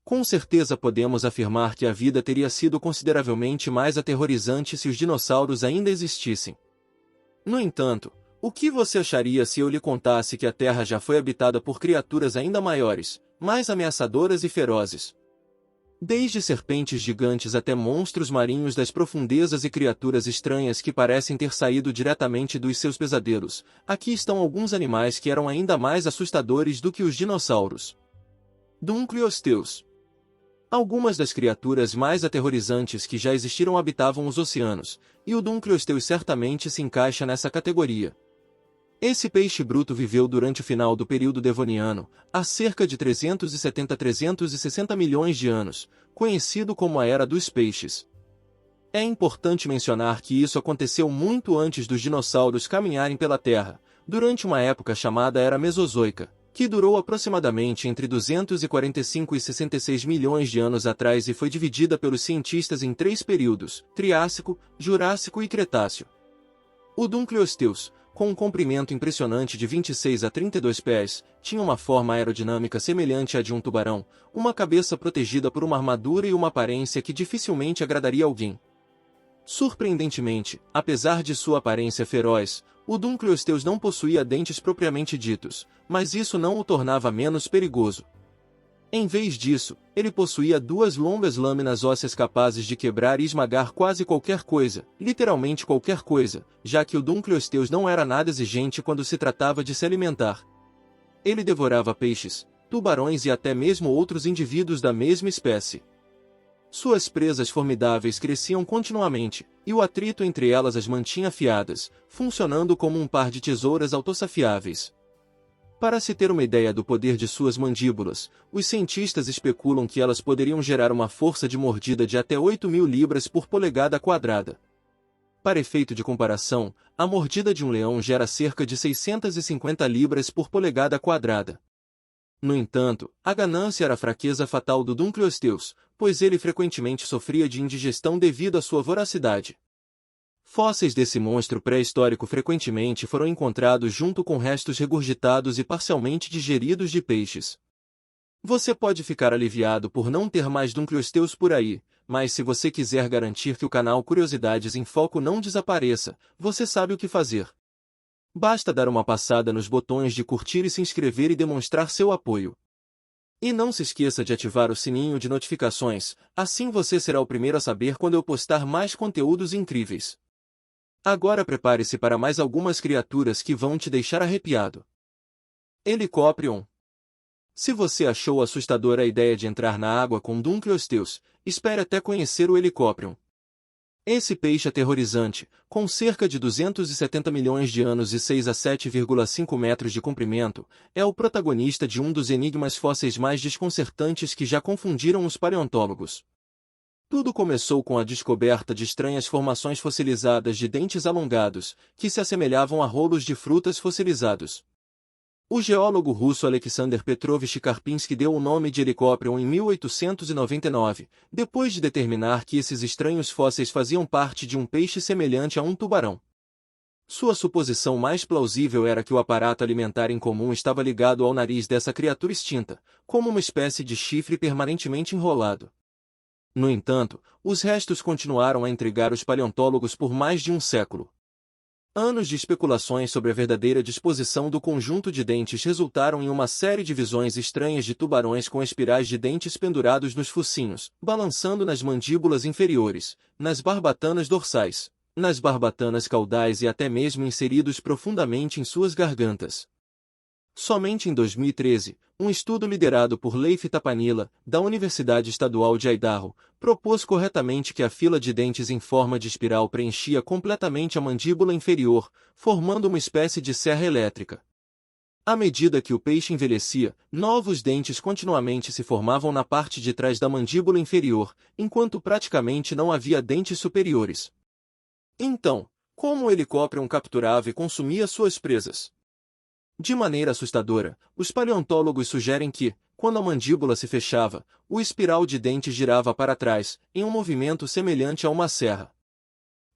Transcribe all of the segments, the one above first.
Com certeza podemos afirmar que a vida teria sido consideravelmente mais aterrorizante se os dinossauros ainda existissem. No entanto, o que você acharia se eu lhe contasse que a Terra já foi habitada por criaturas ainda maiores, mais ameaçadoras e ferozes? Desde serpentes gigantes até monstros marinhos das profundezas e criaturas estranhas que parecem ter saído diretamente dos seus pesadelos, aqui estão alguns animais que eram ainda mais assustadores do que os dinossauros. Dunkleosteus. Algumas das criaturas mais aterrorizantes que já existiram habitavam os oceanos, e o Dunkleosteus certamente se encaixa nessa categoria. Esse peixe bruto viveu durante o final do período Devoniano, há cerca de 370 a 360 milhões de anos, conhecido como a Era dos Peixes. É importante mencionar que isso aconteceu muito antes dos dinossauros caminharem pela Terra, durante uma época chamada Era Mesozoica, que durou aproximadamente entre 245 e 66 milhões de anos atrás e foi dividida pelos cientistas em 3 períodos: Triássico, Jurássico e Cretáceo. O Dunkleosteus, com um comprimento impressionante de 26 a 32 pés, tinha uma forma aerodinâmica semelhante à de um tubarão, uma cabeça protegida por uma armadura e uma aparência que dificilmente agradaria alguém. Surpreendentemente, apesar de sua aparência feroz, o Dunkleosteus não possuía dentes propriamente ditos, mas isso não o tornava menos perigoso. Em vez disso, ele possuía 2 longas lâminas ósseas capazes de quebrar e esmagar quase qualquer coisa, literalmente qualquer coisa, já que o Dunkleosteus não era nada exigente quando se tratava de se alimentar. Ele devorava peixes, tubarões e até mesmo outros indivíduos da mesma espécie. Suas presas formidáveis cresciam continuamente, e o atrito entre elas as mantinha afiadas, funcionando como um par de tesouras autossafiáveis. Para se ter uma ideia do poder de suas mandíbulas, os cientistas especulam que elas poderiam gerar uma força de mordida de até 8.000 libras por polegada quadrada. Para efeito de comparação, a mordida de um leão gera cerca de 650 libras por polegada quadrada. No entanto, a ganância era a fraqueza fatal do Dunkleosteus, pois ele frequentemente sofria de indigestão devido à sua voracidade. Fósseis desse monstro pré-histórico frequentemente foram encontrados junto com restos regurgitados e parcialmente digeridos de peixes. Você pode ficar aliviado por não ter mais Dunkleosteus por aí, mas se você quiser garantir que o canal Curiosidades em Foco não desapareça, você sabe o que fazer. Basta dar uma passada nos botões de curtir e se inscrever e demonstrar seu apoio. E não se esqueça de ativar o sininho de notificações, assim você será o primeiro a saber quando eu postar mais conteúdos incríveis. Agora prepare-se para mais algumas criaturas que vão te deixar arrepiado. Helicoprion. Se você achou assustadora a ideia de entrar na água com Dunkleosteus, espere até conhecer o Helicoprion. Esse peixe aterrorizante, com cerca de 270 milhões de anos e 6 a 7,5 metros de comprimento, é o protagonista de um dos enigmas fósseis mais desconcertantes que já confundiram os paleontólogos. Tudo começou com a descoberta de estranhas formações fossilizadas de dentes alongados, que se assemelhavam a rolos de frutas fossilizados. O geólogo russo Alexander Petrovich Karpinski deu o nome de Helicoprion em 1899, depois de determinar que esses estranhos fósseis faziam parte de um peixe semelhante a um tubarão. Sua suposição mais plausível era que o aparato alimentar em comum estava ligado ao nariz dessa criatura extinta, como uma espécie de chifre permanentemente enrolado. No entanto, os restos continuaram a intrigar os paleontólogos por mais de um século. Anos de especulações sobre a verdadeira disposição do conjunto de dentes resultaram em uma série de visões estranhas de tubarões com espirais de dentes pendurados nos focinhos, balançando nas mandíbulas inferiores, nas barbatanas dorsais, nas barbatanas caudais e até mesmo inseridos profundamente em suas gargantas. Somente em 2013, um estudo liderado por Leif Tapanila, da Universidade Estadual de Idaho, propôs corretamente que a fila de dentes em forma de espiral preenchia completamente a mandíbula inferior, formando uma espécie de serra elétrica. À medida que o peixe envelhecia, novos dentes continuamente se formavam na parte de trás da mandíbula inferior, enquanto praticamente não havia dentes superiores. Então, como o Helicoprion capturava e consumia suas presas? De maneira assustadora, os paleontólogos sugerem que, quando a mandíbula se fechava, o espiral de dentes girava para trás, em um movimento semelhante a uma serra.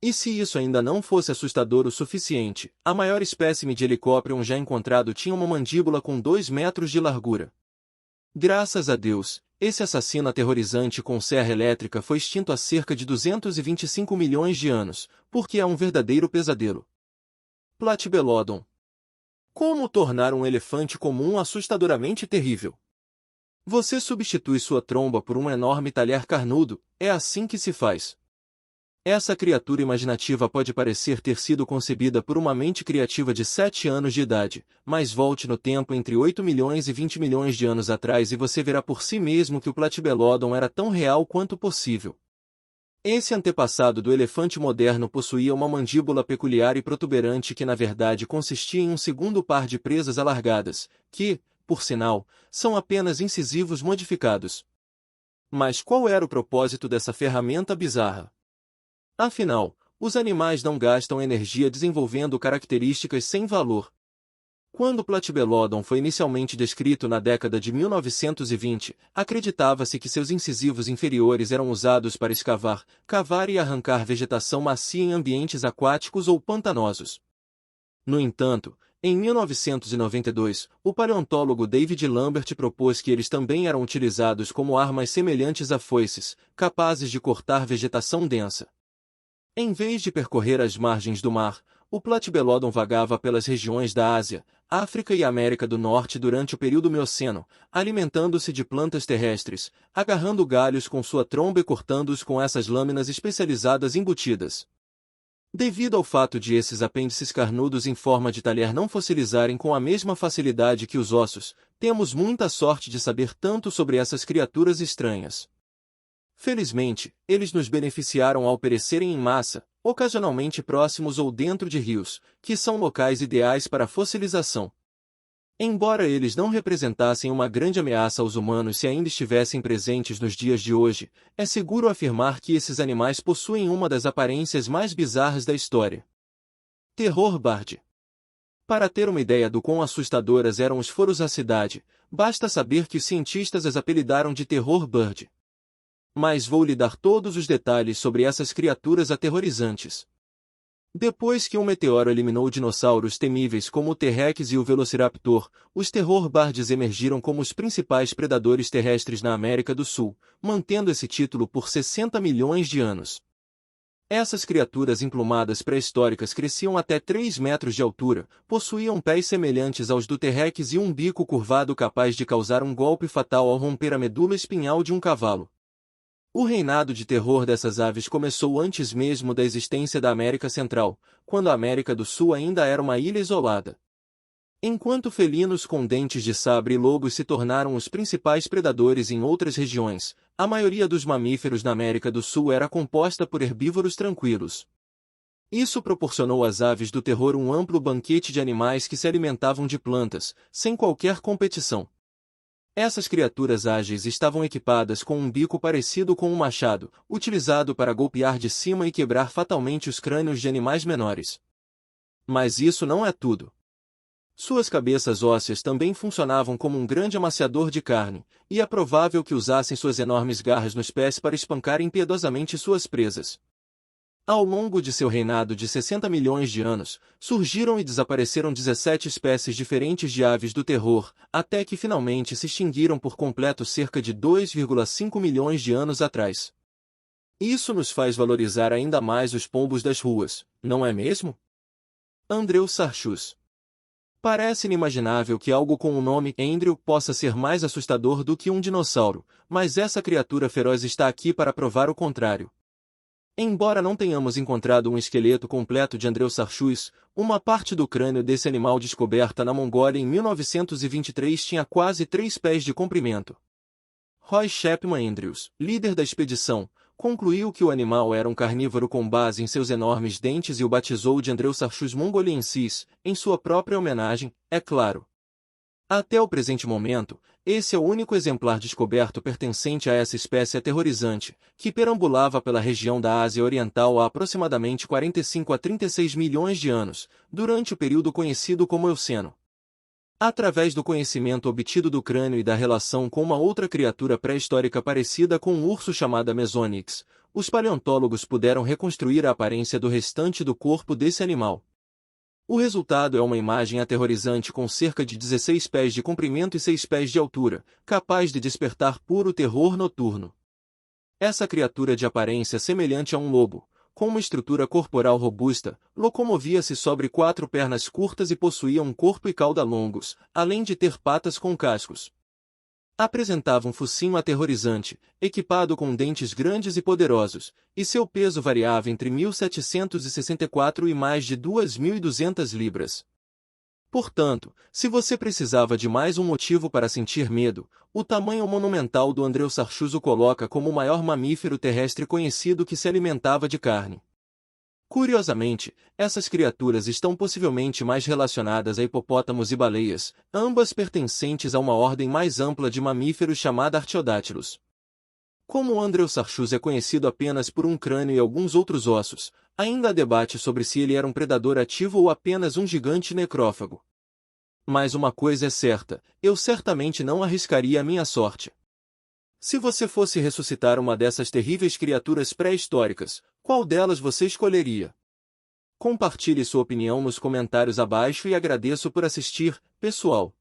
E se isso ainda não fosse assustador o suficiente, a maior espécime de Helicoprion já encontrado tinha uma mandíbula com 2 metros de largura. Graças a Deus, esse assassino aterrorizante com serra elétrica foi extinto há cerca de 225 milhões de anos, porque é um verdadeiro pesadelo. Platybelodon. Como tornar um elefante comum assustadoramente terrível? Você substitui sua tromba por um enorme talher carnudo, é assim que se faz. Essa criatura imaginativa pode parecer ter sido concebida por uma mente criativa de 7 anos de idade, mas volte no tempo entre 8 milhões e 20 milhões de anos atrás e você verá por si mesmo que o Platybelodon era tão real quanto possível. Esse antepassado do elefante moderno possuía uma mandíbula peculiar e protuberante que na verdade consistia em um segundo par de presas alargadas, que, por sinal, são apenas incisivos modificados. Mas qual era o propósito dessa ferramenta bizarra? Afinal, os animais não gastam energia desenvolvendo características sem valor. Quando o Platybelodon foi inicialmente descrito na década de 1920, acreditava-se que seus incisivos inferiores eram usados para escavar, cavar e arrancar vegetação macia em ambientes aquáticos ou pantanosos. No entanto, em 1992, o paleontólogo David Lambert propôs que eles também eram utilizados como armas semelhantes a foices, capazes de cortar vegetação densa. Em vez de percorrer as margens do mar, o Platybelodon vagava pelas regiões da Ásia, África e América do Norte durante o período Mioceno, alimentando-se de plantas terrestres, agarrando galhos com sua tromba e cortando-os com essas lâminas especializadas embutidas. Devido ao fato de esses apêndices carnudos em forma de talher não fossilizarem com a mesma facilidade que os ossos, temos muita sorte de saber tanto sobre essas criaturas estranhas. Felizmente, eles nos beneficiaram ao perecerem em massa, ocasionalmente próximos ou dentro de rios, que são locais ideais para a fossilização. Embora eles não representassem uma grande ameaça aos humanos se ainda estivessem presentes nos dias de hoje, é seguro afirmar que esses animais possuem uma das aparências mais bizarras da história. Terror Bird. Para ter uma ideia do quão assustadoras eram os foros à cidade, basta saber que os cientistas as apelidaram de Terror Bird. Mas vou lhe dar todos os detalhes sobre essas criaturas aterrorizantes. Depois que um meteoro eliminou dinossauros temíveis como o T-Rex e o Velociraptor, os Terror Birds emergiram como os principais predadores terrestres na América do Sul, mantendo esse título por 60 milhões de anos. Essas criaturas emplumadas pré-históricas cresciam até 3 metros de altura, possuíam pés semelhantes aos do T-Rex e um bico curvado capaz de causar um golpe fatal ao romper a medula espinhal de um cavalo. O reinado de terror dessas aves começou antes mesmo da existência da América Central, quando a América do Sul ainda era uma ilha isolada. Enquanto felinos com dentes de sabre e lobos se tornaram os principais predadores em outras regiões, a maioria dos mamíferos na América do Sul era composta por herbívoros tranquilos. Isso proporcionou às aves do terror um amplo banquete de animais que se alimentavam de plantas, sem qualquer competição. Essas criaturas ágeis estavam equipadas com um bico parecido com um machado, utilizado para golpear de cima e quebrar fatalmente os crânios de animais menores. Mas isso não é tudo. Suas cabeças ósseas também funcionavam como um grande amaciador de carne, e é provável que usassem suas enormes garras nos pés para espancar impiedosamente suas presas. Ao longo de seu reinado de 60 milhões de anos, surgiram e desapareceram 17 espécies diferentes de aves do terror, até que finalmente se extinguiram por completo cerca de 2,5 milhões de anos atrás. Isso nos faz valorizar ainda mais os pombos das ruas, não é mesmo? Andrew Sarchus. Parece inimaginável que algo com o nome Andrew possa ser mais assustador do que um dinossauro, mas essa criatura feroz está aqui para provar o contrário. Embora não tenhamos encontrado um esqueleto completo de Andrew Sarchus, uma parte do crânio desse animal descoberta na Mongólia em 1923 tinha quase 3 pés de comprimento. Roy Chapman Andrews, líder da expedição, concluiu que o animal era um carnívoro com base em seus enormes dentes e o batizou de Andrew Sarchus mongoliensis, em sua própria homenagem, é claro. Até o presente momento, esse é o único exemplar descoberto pertencente a essa espécie aterrorizante, que perambulava pela região da Ásia Oriental há aproximadamente 45 a 36 milhões de anos, durante o período conhecido como Eoceno. Através do conhecimento obtido do crânio e da relação com uma outra criatura pré-histórica parecida com um urso chamada Mesonyx, os paleontólogos puderam reconstruir a aparência do restante do corpo desse animal. O resultado é uma imagem aterrorizante com cerca de 16 pés de comprimento e 6 pés de altura, capaz de despertar puro terror noturno. Essa criatura de aparência semelhante a um lobo, com uma estrutura corporal robusta, locomovia-se sobre 4 pernas curtas e possuía um corpo e cauda longos, além de ter patas com cascos. Apresentava um focinho aterrorizante, equipado com dentes grandes e poderosos, e seu peso variava entre 1.764 e mais de 2.200 libras. Portanto, se você precisava de mais um motivo para sentir medo, o tamanho monumental do Andreossarchus o coloca como o maior mamífero terrestre conhecido que se alimentava de carne. Curiosamente, essas criaturas estão possivelmente mais relacionadas a hipopótamos e baleias, ambas pertencentes a uma ordem mais ampla de mamíferos chamada Artiodactylus. Como o Andreossarchus é conhecido apenas por um crânio e alguns outros ossos, ainda há debate sobre se ele era um predador ativo ou apenas um gigante necrófago. Mas uma coisa é certa, eu certamente não arriscaria a minha sorte. Se você fosse ressuscitar uma dessas terríveis criaturas pré-históricas, qual delas você escolheria? Compartilhe sua opinião nos comentários abaixo e agradeço por assistir, pessoal.